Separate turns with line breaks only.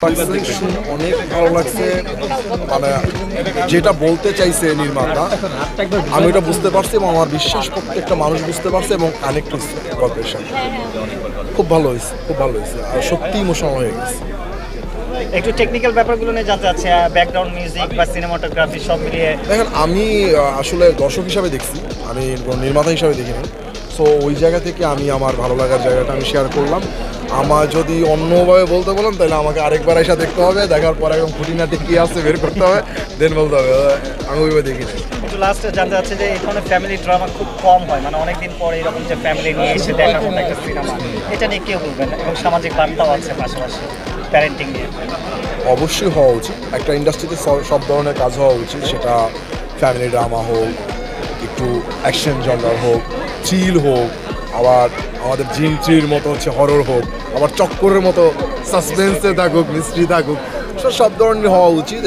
অনেক ভালো লাগছে, মানে যেটা বলতে চাইছে নির্মাতা আমি এটা বুঝতে পারছি এবং আমার বিশ্বাস প্রত্যেকটা মানুষ বুঝতে পারছে এবং কানেক্ট হচ্ছে গল্পের সাথে। খুব ভালো হয়েছে, খুব ভালো হয়েছে, আর সত্যি ইমোশনাল হয়ে গেছে।
একটু টেকনিক্যাল ব্যাপারগুলো নিয়ে জানতে চাচ্ছি, ব্যাকগ্রাউন্ড মিউজিক বা সিনেমাটোগ্রাফি সব মিলিয়ে।
দেখেন, আমি আসলে দর্শক হিসাবে দেখছি, আমি কোনো নির্মাতা হিসাবে দেখিনি। সো ওই জায়গা থেকে আমি আমার ভালো লাগার জায়গাটা আমি শেয়ার করলাম। আমার যদি অন্যভাবে বলতে বলেন তাহলে আমাকে আরেকবার এসে দেখতে হবে, দেখার পর একদম খুঁটিনাটি কী আছে বের করতে হবে, দেন বলতে হবে। আমি ওইভাবে দেখি নাই।
একটু লাস্টে জানতে চাচ্ছি যে এই ধরনের ফ্যামিলি ড্রামা খুব কম হয়, মানে অনেকদিন পরে এরকম যে ফ্যামিলি নিয়ে এসে দেখার মতো একটা সিনেমা, এটা নিয়ে কেউ বলবেন এবং সামাজিক বার্তাও আছে পাশাপাশি প্যারেন্টিং নিয়ে।
অবশ্যই হওয়া উচিত, একটা ইন্ডাস্ট্রিতে সব ধরনের কাজ হওয়া উচিত, সেটা ফ্যামিলি ড্রামা হোক, একটু অ্যাকশন জনার হোক, চিল হোক, আবার আমাদের জিন থ্রির মতো হচ্ছে হরর হোক, আবার চক্করের মতো সাসপেন্সে থাকুক, মিস্ট্রি থাকুক, সব ধরনের হওয়া উচিত।